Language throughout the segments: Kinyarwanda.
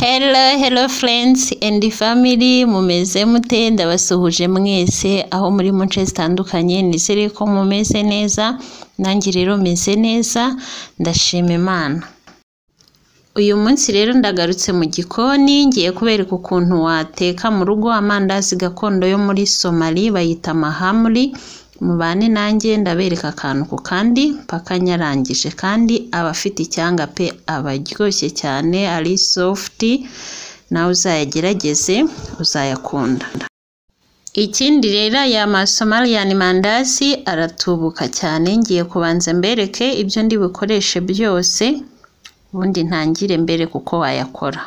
Hello friends and family, mumeze mute? Ndabasuhuje mwese aho muri mu nce zitandukanye, nizere ko mumeze neza. Nanjye rero meze neza, ndashima Imana. Uyu munsi rero ndagarutse mu gikoni, ngiye kubereka ukuntu wateka mu rugo amandazi gakondo yo muri Somali bayita mahamri. Mubane nanjye ndabereka akantu ku kandi paka nyarangije, kandi abafite icyanga pe abaryoshye cyane, ari soft, nawe uzayagerageze uzayakunda. Ikindi rero ya Somalian mandazi aratubuka cyane, ngiye kubanza mbereke ibyo ndi bukoreshe byose, ubundi ntangire mbere kuko wayakora.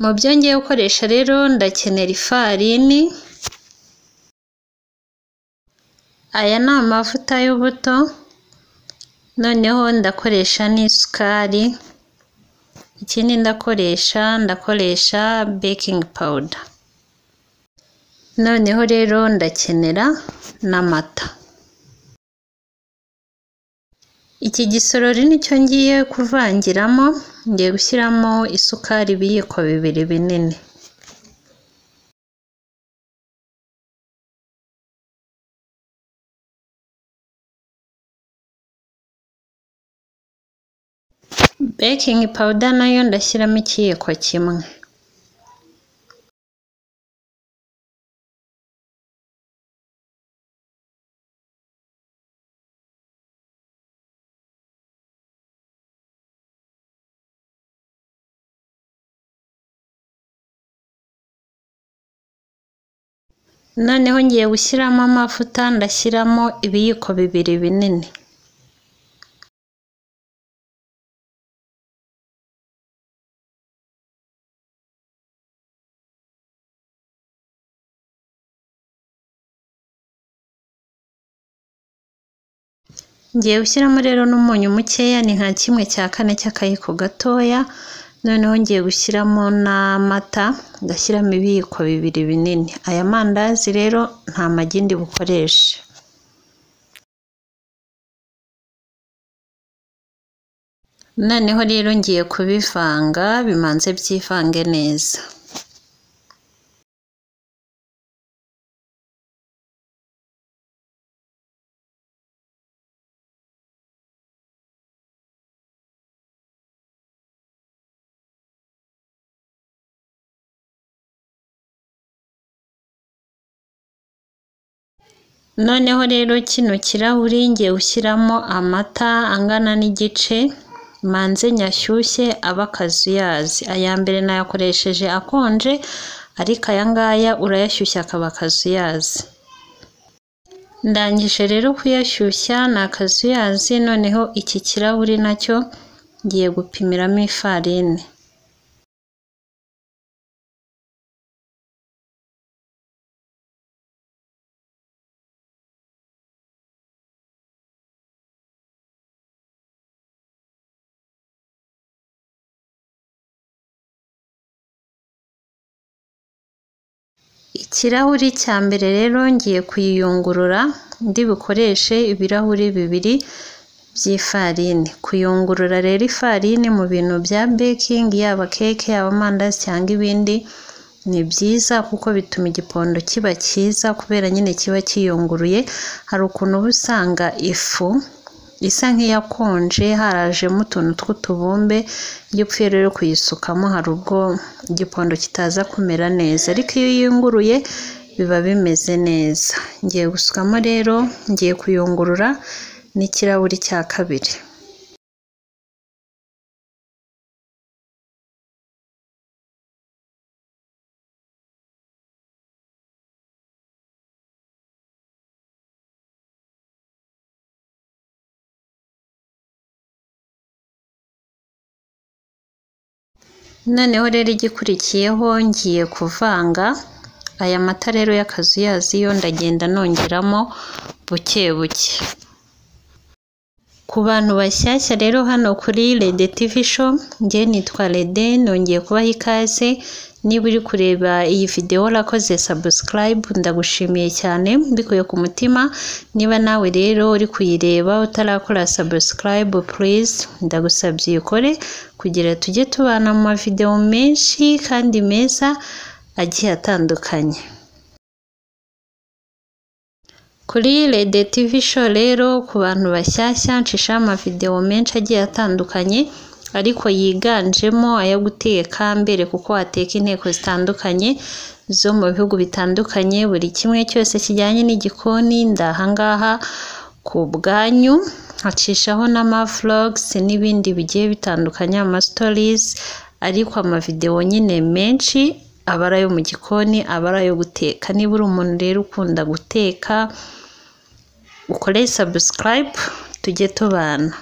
Mu byo ngiye gukoresha rero ndakenera ifarini. Aya ni amavuta y'ubuto, noneho ndakoresha n'isukari. Ikindi ndakoresha baking powder. Noneho rero ndakenera n'amata. Iki gisorori nicyo ngiye kuvangiramo, ngiye gushyiramo isukari ibiyiko 2 binini. Baking powder nayo ndashyiramo ikiyiko kimwe. Noneho ngiye gushyiramo amavuta, ndashyiramo ibiyiko 2 binini. Ngiye gushyiramo rero n'umunyu mukeya, ni nka 1/4 cy'akayiko gatoya. Noneho ngiye gushyiramo n'amata, ngashyiramo ibiyiko 2 binini. Aya mandazi rero nta magi ndi bukoreshe. Noneho rero ngiye kubivanga, bimanze byivange neza. Noneho rero kino kirahuri ngiye gushyiramo amata angana n'igice, manze nyashyushye aba akazuyazi. Aya mbere nayakoresheje akonje, ariko aya ngaya urayashyushya akaba akazuyazi. Ndangije rero kuyashyushya ni akazuyazi. Noneho iki kirahuri nacyo ngiye gupimiramo ifarini. Ikirahuri cya mbere rero ngiye kuyiyungurura, ndi bukoreshe ibirahuri 2 by'ifarini. Kuyungurura rero ifarini mu bintu bya baking, yaba cake, yaba amandazi cyangwa ibindi, ni byiza kuko bituma igipondo kiba cyiza, kubera nyine kiba kiyunguruye. Hari ukuntu uba usanga ifu isa nk'iyakonje, harajemo utuntu tw'utubumbe. Iyo upfuye rero kuyisukamo hari ubwo igipondo kitaza kumera neza, ariko iyo yiyunguruye biba bimeze neza. Ngiye gusukamo rero, ngiye kuyungurura n'ikirahuri cya kabiri. Noneho rero igikurikiyeho ngiye kuvanga aya mata rero y'akazuyazi, yo ndagenda nongeramo buke buke. Ku bantu bashyashya rero hano kuri Rede TV show, njye nitwa Rede, nongeye kubaha ikaze. Niba uri kureba iyi video warakoze subscribe, ndagushimiye cyane mbikuye ku mutima. Niba nawe rero uri kuyireba utarakora subscribe, please ndagusabye uyikore kugira tujye tubana mu video menshi kandi meza agiye atandukanye. Kuri Rede TV show rero ku bantu bashyashya ncisha amavideo menshi agiye atandukanye, ariko yiganjemo ayo guteka mbere kuko wateka inteko zitandukanye zo mu bihugu bitandukanye. Buri kimwe cyose kijyanye n'igikoni ndahangaha ku bwanyu, hacishaho n'ama vlogs n'ibindi bigiye bitandukanye, ama stories, ariko amavideo nyine menshi aba ari ayo mu gikoni, aba ari ayo guteka. Niba uri umuntu rero ukunda guteka, ukore subscribe tujye tubana.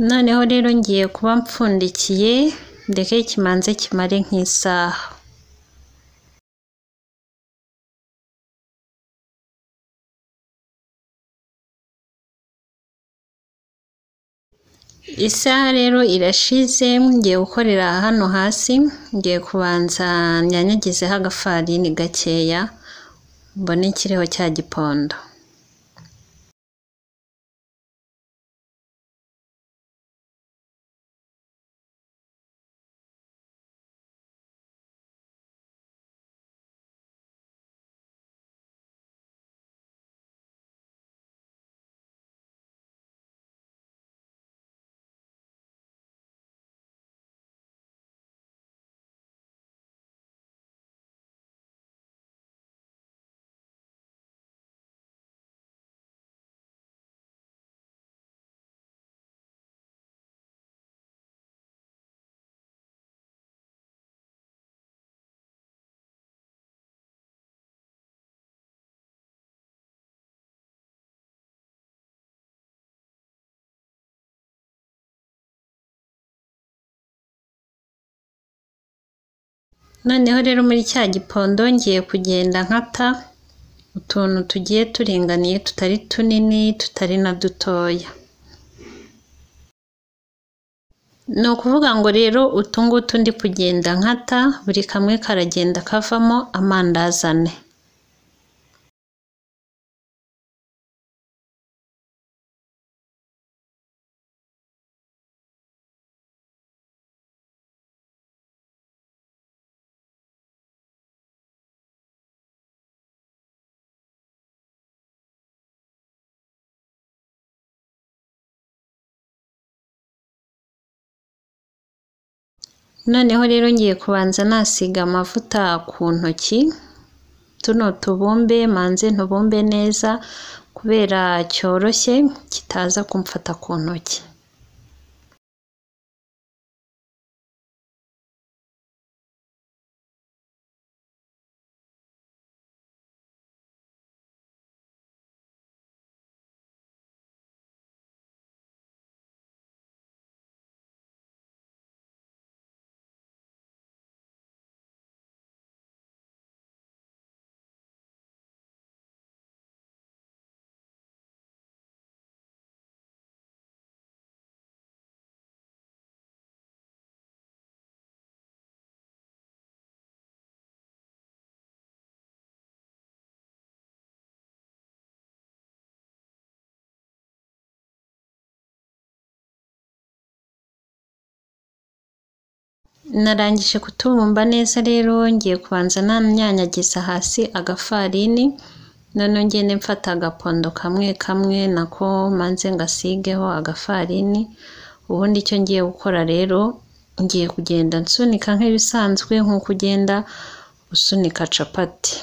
Noneho rero ngiye kuba mpfundikiye, ndeke kimanze kimare nk'isaha. Isaha rero irashize, ngiye gukorera hano hasi, ngiye kubanza nyanyagizeho agafarini gakeya mbone kiriho cya gipondo. Noneho rero muri cya gipondo ngiye kugenda nkata utuntu tugiye turinganiye, tutari tunini tutari na dutoya. Ni ukuvuga ngo rero utu ngutu ndi kugenda nkata, buri kamwe karagenda kavamo amandazi ane. Noneho rero ngiye kubanza nasiga amavuta ku ntoki, tuno tubumbe manze ntubumbe neza kubera cyoroshye kitaza kumfata ku ntoki. Narangije kutubumba neza rero, ngiye kubanza nanyanyagiza hasi agafarini, noneho ngende mfata agapondo kamwe kamwe nako manze ngasigeho agafarini. Ubundi icyo ngiye gukora rero, ngiye kugenda nsunika nk'ibisanzwe nk'uko ugenda usunika capati.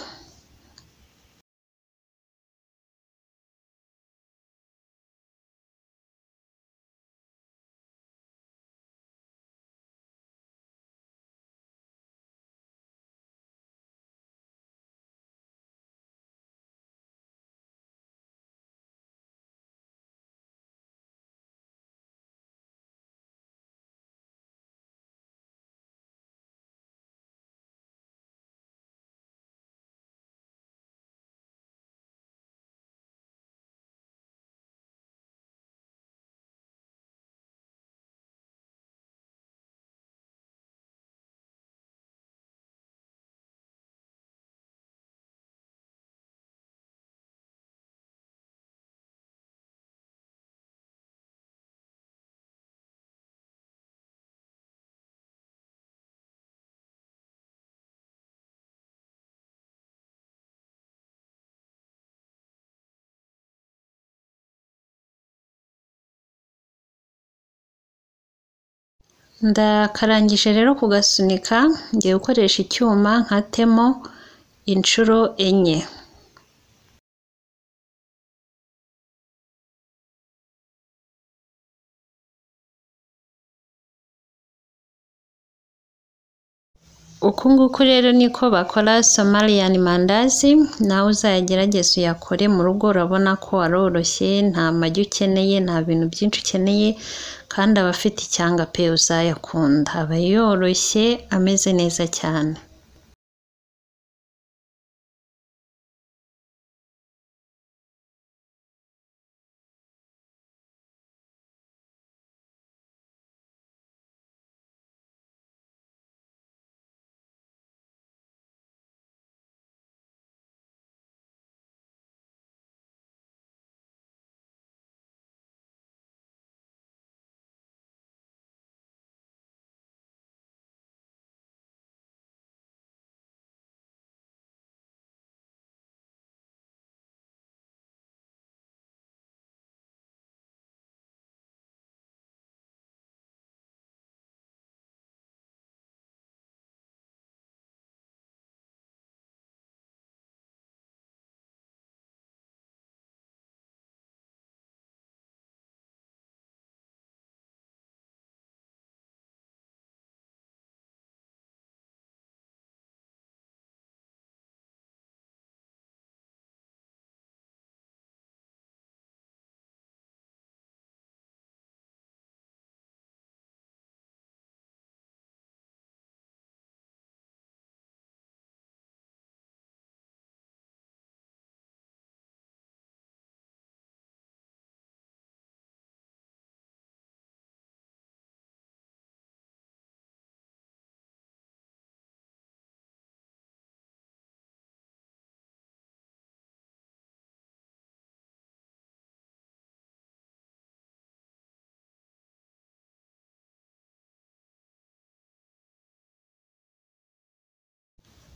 Ndakarangije rero kugasunika, ngiye gukoresha icyuma nkatemo inshuro enye. Uku nguku rero niko bakora Somalian mandazi, nawe uzayagerageze uyakore mu rugo, urabona ko aroroshye, nta magi ukeneye, nta bintu byinshi ukeneye, kandi aba afite icyanga pe uzayakunda, aba yoroshye ameze neza cyane.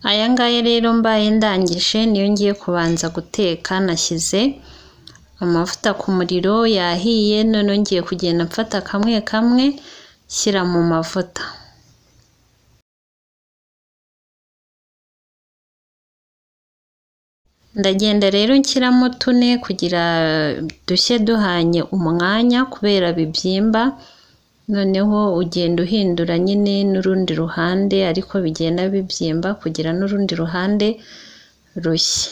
Aya ngaya rero mbaye ndangije niyo ngiye kubanza guteka, nashyize amavuta ku muriro yahiye, none ngiye kugenda mfata kamwe kamwe shyira mu mavuta. Ndagenda rero nshyiramo tune kugira dushye duhanye umwanya kubera bibyimba, noneho ugenda uhindura nyine n'urundi ruhande ariko bigenda bibyimba kugira n'urundi ruhande rushye.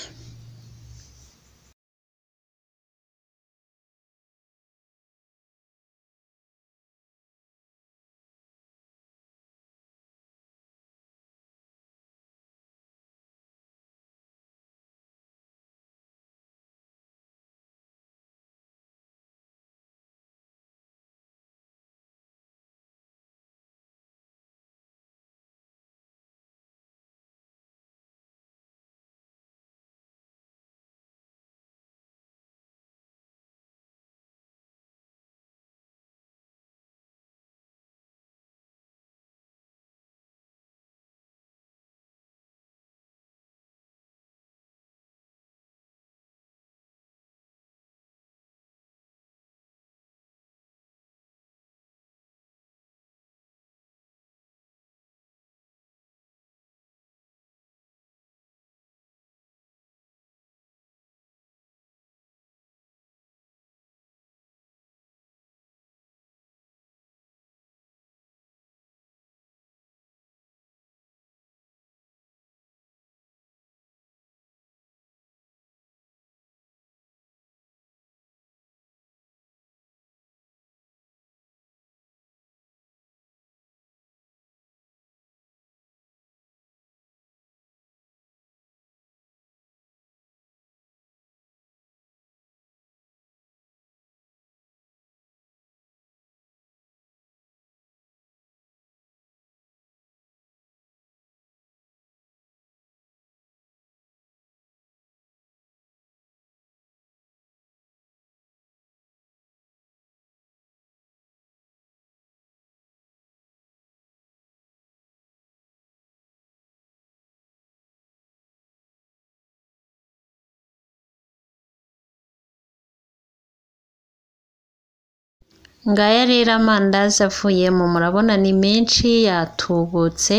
ngaya rero amandazi avuyemo, murabona ni menshi yatubutse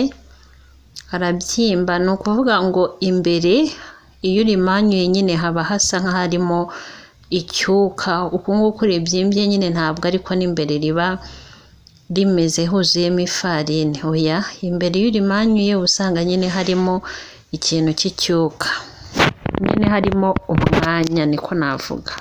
arabyimba, ni ukuvuga ngo imbere iyo urimanyuye nyine haba hasa nk'aharimo icyuka, uku nguku ribyimbye nyine ntabwo ariko n'imbere riba rimeze huzuyemo ifarini, oya imbere iyo urimanyuye usanga nyine harimo ikintu cy'icyuka, nyine harimo umwanya niko navuga.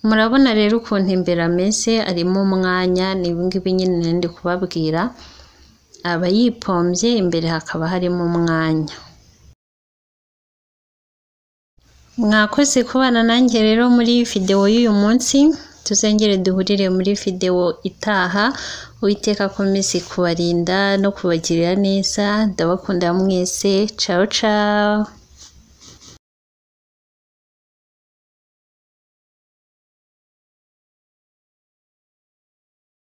Murabona rero ukuntu imbere ameze arimo umwanya, ni ibingibi nyine ndi kubabwira, aba yipombye imbere hakaba harimo umwanya. Mwakoze kubana nanjye rero muri video y'uyu munsi, tuzengere duhurire muri video itaha. Uwiteka akomeze kubarinda no kubagirira neza, ndabakunda mwese, ciao ciao.